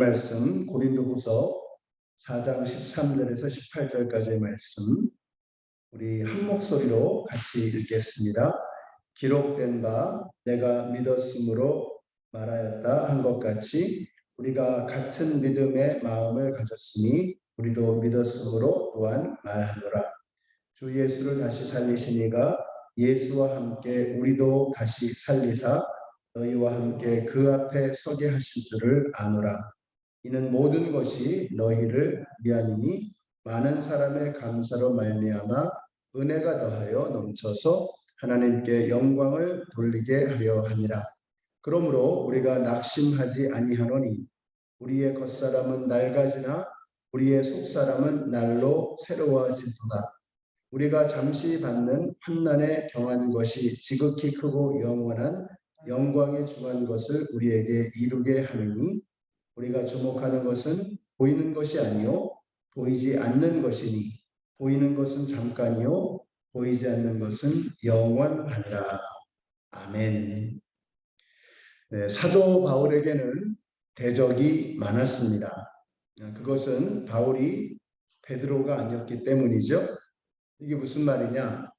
말씀 고린도후서 4장 13절에서 18절까지의 말씀 우리 한 목소리로 같이 읽겠습니다. 기록된 바 내가 믿었으므로 말하였다 한 것 같이 우리가 같은 믿음의 마음을 가졌으니 우리도 믿었으므로 또한 말하노라. 주 예수를 다시 살리시니가 예수와 함께 우리도 다시 살리사 너희와 함께 그 앞에 서게 하실 줄을 아노라. 이는 모든 것이 너희를 위함이니 많은 사람의 감사로 말미암아 은혜가 더하여 넘쳐서 하나님께 영광을 돌리게 하려 함이라. 그러므로 우리가 낙심하지 아니하노니 우리의 겉사람은 낡아지나 우리의 속사람은 날로 새로워지도다. 우리가 잠시 받는 환난에 경한 것이 지극히 크고 영원한 영광에 중한 것을 우리에게 이루게 하느니 우리가 주목하는 것은 보이는 것이 아니요 보이지 않는 것이니 보이는 것은 잠깐이요 보이지 않는 것은 영원하니라. 아멘. 네, 사도 바울에게는 대적이 많았습니다. 그것은 바울이 베드로가 아니었기 때문이죠. 이게 무슨 말이냐?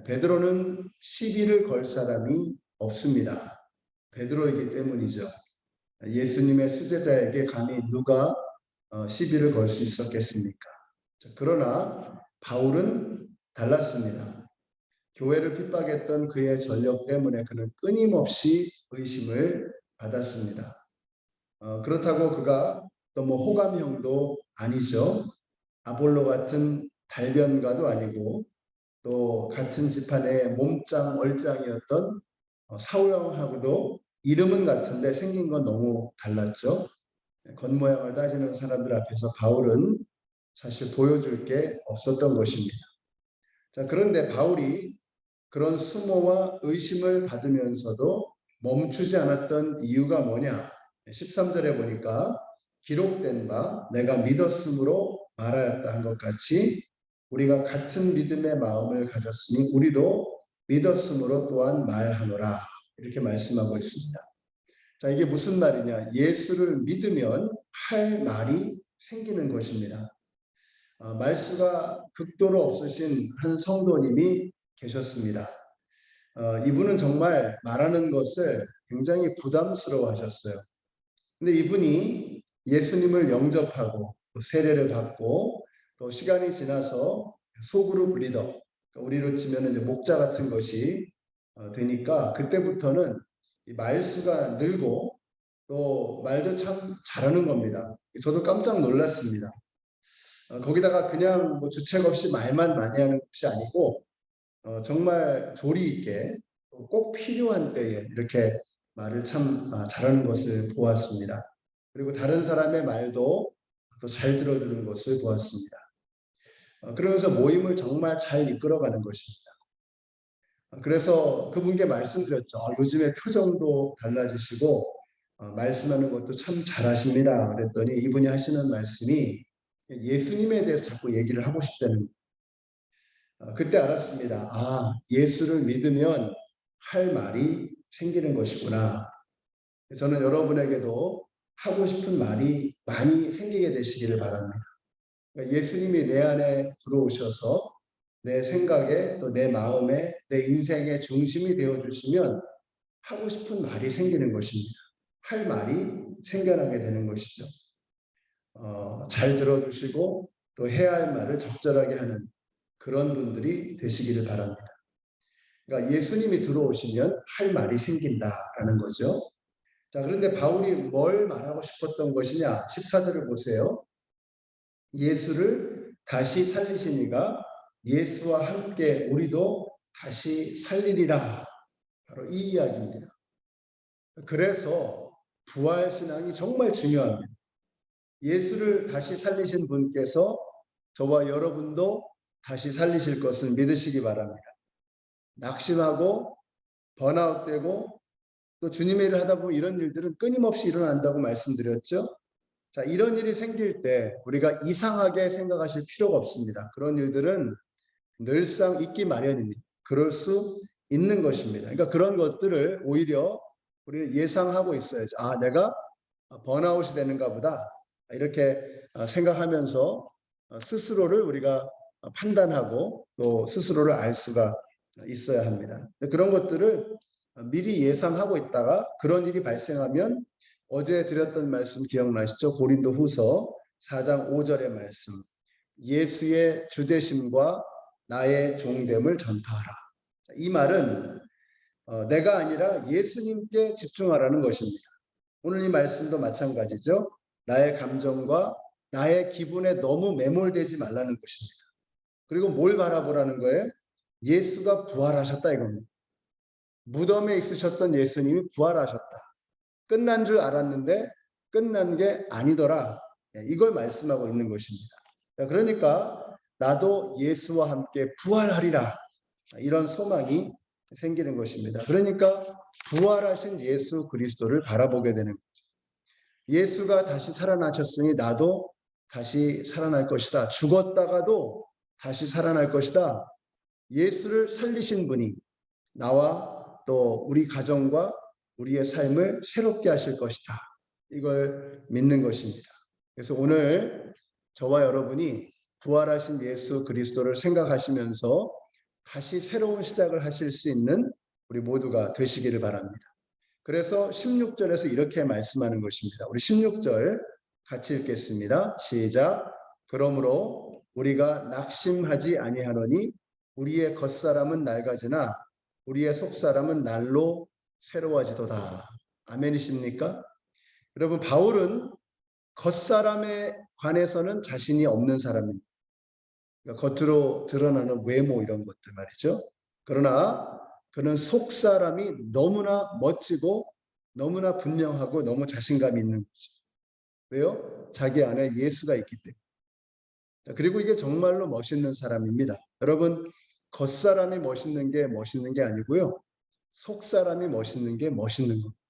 베드로는 시비를 걸 사람이 없습니다. 베드로이기 때문이죠. 예수님의 수제자에게 감히 누가 시비를 걸 수 있었겠습니까? 그러나 바울은 달랐습니다. 교회를 핍박했던 그의 전력 때문에 그는 끊임없이 의심을 받았습니다. 그렇다고 그가 또 뭐 호감형도 아니죠. 아볼로 같은 달변가도 아니고 또 같은 집안의 몸짱 얼짱이었던 사울형하고도 이름은 같은데 생긴 건 너무 달랐죠. 겉모양을 따지는 사람들 앞에서 바울은 사실 보여줄 게 없었던 것입니다. 자, 그런데 바울이 그런 수모와 의심을 받으면서도 멈추지 않았던 이유가 뭐냐? 13절에 보니까 기록된 바 내가 믿었으므로 말하였다 한 것 같이 우리가 같은 믿음의 마음을 가졌으니 우리도 믿었으므로 또한 말하노라 이렇게 말씀하고 있습니다. 자, 이게 무슨 말이냐? 예수를 믿으면 할 말이 생기는 것입니다. 말수가 극도로 없으신 한 성도님이 계셨습니다. 이분은 정말 말하는 것을 굉장히 부담스러워 하셨어요. 근데 이분이 예수님을 영접하고 또 세례를 받고 또 시간이 지나서 소그룹 리더, 우리로 치면 이제 목자 같은 것이 되니까 그때부터는 이 말수가 늘고 또 말도 참 잘하는 겁니다. 저도 깜짝 놀랐습니다. 거기다가 그냥 뭐 주책 없이 말만 많이 하는 것이 아니고 정말 조리 있게 꼭 필요한 때에 이렇게 말을 참 잘하는 것을 보았습니다. 그리고 다른 사람의 말도 또 잘 들어주는 것을 보았습니다. 그러면서 모임을 정말 잘 이끌어가는 것입니다. 그래서 그분께 말씀드렸죠. 요즘에 표정도 달라지시고 말씀하는 것도 참 잘하십니다. 그랬더니 이분이 하시는 말씀이 예수님에 대해서 자꾸 얘기를 하고 싶다는 그때 알았습니다. 예수를 믿으면 할 말이 생기는 것이구나. 저는 여러분에게도 하고 싶은 말이 많이 생기게 되시기를 바랍니다. 그러니까 예수님이 내 안에 들어오셔서 내 생각에 또 내 마음에 내 인생의 중심이 되어주시면 하고 싶은 말이 생기는 것입니다. 할 말이 생겨나게 되는 것이죠. 잘 들어주시고 또 해야 할 말을 적절하게 하는 그런 분들이 되시기를 바랍니다. 그러니까 예수님이 들어오시면 할 말이 생긴다라는 거죠. 자, 그런데 바울이 뭘 말하고 싶었던 것이냐? 14절을 보세요. 예수를 다시 살리시니가 예수와 함께 우리도 다시 살리리라. 바로 이 이야기입니다. 그래서 부활신앙이 정말 중요합니다. 예수를 다시 살리신 분께서 저와 여러분도 다시 살리실 것을 믿으시기 바랍니다. 낙심하고 번아웃되고 또 주님의 일을 하다 보면 이런 일들은 끊임없이 일어난다고 말씀드렸죠. 자, 이런 일이 생길 때 우리가 이상하게 생각하실 필요가 없습니다. 그런 일들은 늘상 있기 마련입니다. 그럴 수 있는 것입니다. 그러니까 그런 것들을 오히려 우리 예상하고 있어야죠. 내가 번아웃이 되는가 보다 이렇게 생각하면서 스스로를 우리가 판단하고 또 스스로를 알 수가 있어야 합니다. 그런 것들을 미리 예상하고 있다가 그런 일이 발생하면 어제 드렸던 말씀 기억나시죠? 고린도후서 4장 5절의 말씀. 예수의 주되심과 나의 종됨을 전파하라. 이 말은 내가 아니라 예수님께 집중하라는 것입니다. 오늘 이 말씀도 마찬가지죠. 나의 감정과 나의 기분에 너무 매몰되지 말라는 것입니다. 그리고 뭘 바라보라는 거예요? 예수가 부활하셨다 이겁니다. 무덤에 있으셨던 예수님이 부활하셨다. 끝난 줄 알았는데 끝난 게 아니더라. 이걸 말씀하고 있는 것입니다. 그러니까 나도 예수와 함께 부활하리라. 이런 소망이 생기는 것입니다. 그러니까 부활하신 예수 그리스도를 바라보게 되는 거죠. 예수가 다시 살아나셨으니 나도 다시 살아날 것이다. 죽었다가도 다시 살아날 것이다. 예수를 살리신 분이 나와 또 우리 가정과 우리의 삶을 새롭게 하실 것이다. 이걸 믿는 것입니다. 그래서 오늘 저와 여러분이 부활하신 예수 그리스도를 생각하시면서 다시 새로운 시작을 하실 수 있는 우리 모두가 되시기를 바랍니다. 그래서 16절에서 이렇게 말씀하는 것입니다. 우리 16절 같이 읽겠습니다. 시작. 그러므로 우리가 낙심하지 아니하노니 우리의 겉사람은 낡아지나 우리의 속사람은 날로 새로워지도다. 아멘이십니까? 여러분, 바울은 겉사람에 관해서는 자신이 없는 사람입니다. 그러니까 겉으로 드러나는 외모 이런 것들 말이죠. 그러나 그는 속사람이 너무나 멋지고 너무나 분명하고 너무 자신감이 있는 거죠. 왜요? 자기 안에 예수가 있기 때문에. 그리고 이게 정말로 멋있는 사람입니다. 여러분, 겉사람이 멋있는 게 아니고요. 속사람이 멋있는 게 멋있는 겁니다.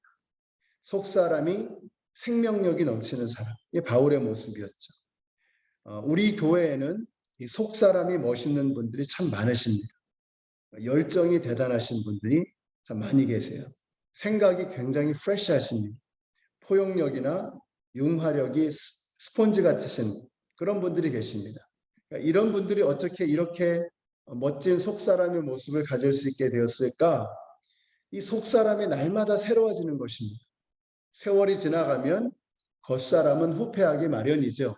속사람이 생명력이 넘치는 사람. 이게 바울의 모습이었죠. 우리 교회에는 이 속사람이 멋있는 분들이 참 많으십니다. 열정이 대단하신 분들이 참 많이 계세요. 생각이 굉장히 프레시하십니다. 포용력이나 융화력이 스폰지 같으신 그런 분들이 계십니다. 그러니까 이런 분들이 어떻게 이렇게 멋진 속사람의 모습을 가질 수 있게 되었을까? 이 속사람이 날마다 새로워지는 것입니다. 세월이 지나가면 겉사람은 후패하기 마련이죠.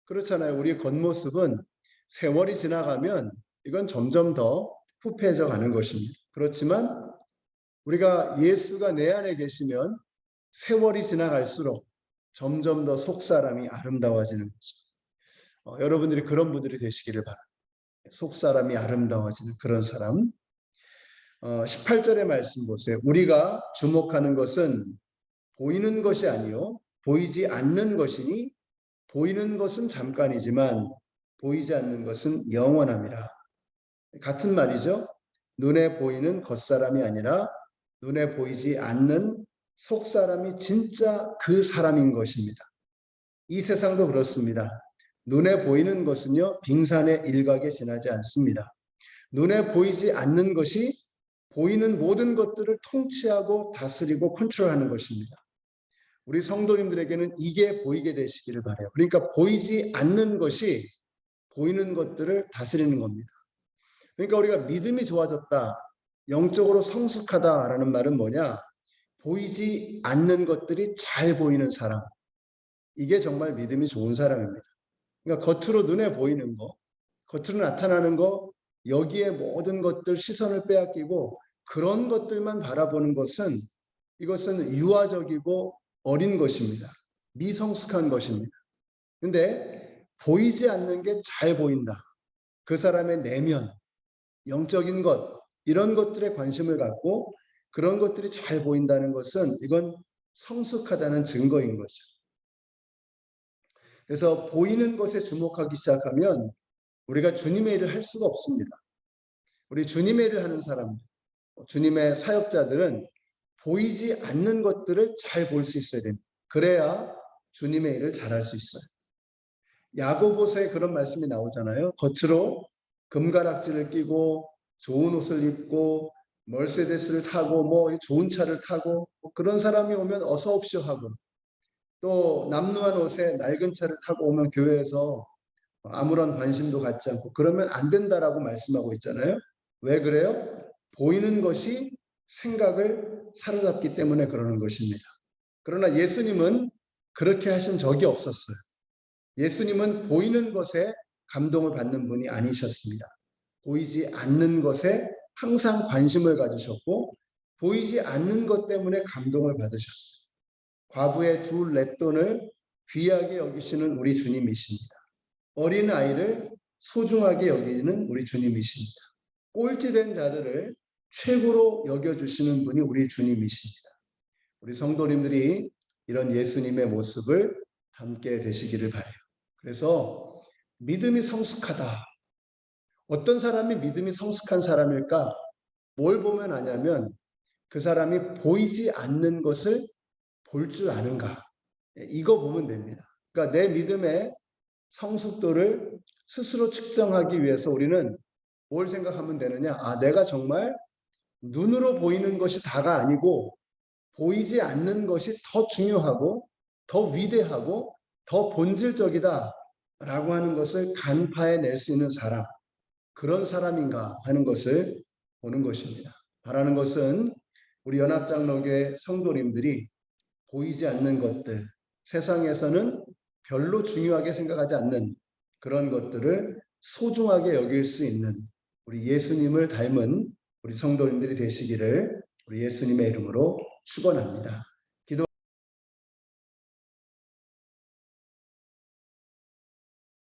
그렇잖아요. 우리 겉모습은 세월이 지나가면 이건 점점 더 후패해져 가는 것입니다. 그렇지만 우리가 예수가 내 안에 계시면 세월이 지나갈수록 점점 더 속사람이 아름다워지는 거죠. 여러분들이 그런 분들이 되시기를 바랍니다. 속사람이 아름다워지는 그런 사람. 18절의 말씀 보세요. 우리가 주목하는 것은 보이는 것이 아니요 보이지 않는 것이니 보이는 것은 잠깐이지만 보이지 않는 것은 영원함이라. 같은 말이죠. 눈에 보이는 겉사람이 아니라 눈에 보이지 않는 속사람이 진짜 그 사람인 것입니다. 이 세상도 그렇습니다. 눈에 보이는 것은요, 빙산의 일각에 지나지 않습니다. 눈에 보이지 않는 것이 보이는 모든 것들을 통치하고 다스리고 컨트롤하는 것입니다. 우리 성도님들에게는 이게 보이게 되시기를 바라요. 그러니까 보이지 않는 것이 보이는 것들을 다스리는 겁니다. 그러니까 우리가 믿음이 좋아졌다, 영적으로 성숙하다라는 말은 뭐냐? 보이지 않는 것들이 잘 보이는 사람. 이게 정말 믿음이 좋은 사람입니다. 그러니까 겉으로 눈에 보이는 거, 겉으로 나타나는 거, 여기에 모든 것들 시선을 빼앗기고 그런 것들만 바라보는 것은 이것은 유아적이고 어린 것입니다. 미성숙한 것입니다. 근데 보이지 않는 게 잘 보인다. 그 사람의 내면, 영적인 것, 이런 것들에 관심을 갖고 그런 것들이 잘 보인다는 것은 이건 성숙하다는 증거인 거죠. 그래서 보이는 것에 주목하기 시작하면 우리가 주님의 일을 할 수가 없습니다. 우리 주님의 일을 하는 사람들, 주님의 사역자들은 보이지 않는 것들을 잘 볼 수 있어야 됩니다. 그래야 주님의 일을 잘할 수 있어요. 야고보서에 그런 말씀이 나오잖아요. 겉으로 금가락지를 끼고 좋은 옷을 입고 머세데스를 타고 좋은 차를 타고 그런 사람이 오면 어서 옵쇼 하고 또 남루한 옷에 낡은 차를 타고 오면 교회에서 아무런 관심도 갖지 않고 그러면 안 된다라고 말씀하고 있잖아요. 왜 그래요? 보이는 것이 생각을 사로잡기 때문에 그러는 것입니다. 그러나 예수님은 그렇게 하신 적이 없었어요. 예수님은 보이는 것에 감동을 받는 분이 아니셨습니다. 보이지 않는 것에 항상 관심을 가지셨고 보이지 않는 것 때문에 감동을 받으셨어요. 과부의 두 렛돈을 귀하게 여기시는 우리 주님이십니다. 어린 아이를 소중하게 여기는 우리 주님이십니다. 꼴찌된 자들을 최고로 여겨주시는 분이 우리 주님이십니다. 우리 성도님들이 이런 예수님의 모습을 담게 되시기를 바라요. 그래서 믿음이 성숙하다. 어떤 사람이 믿음이 성숙한 사람일까? 뭘 보면 아냐면 그 사람이 보이지 않는 것을 볼 줄 아는가? 이거 보면 됩니다. 그러니까 내 믿음의 성숙도를 스스로 측정하기 위해서 우리는 뭘 생각하면 되느냐? 아, 내가 정말 눈으로 보이는 것이 다가 아니고 보이지 않는 것이 더 중요하고 더 위대하고 더 본질적이다 라고 하는 것을 간파해낼 수 있는 사람, 그런 사람인가 하는 것을 보는 것입니다. 바라는 것은 우리 연합장로교회 성도님들이 보이지 않는 것들, 세상에서는 별로 중요하게 생각하지 않는 그런 것들을 소중하게 여길 수 있는 우리 예수님을 닮은 우리 성도님들이 되시기를 우리 예수님의 이름으로 축원합니다.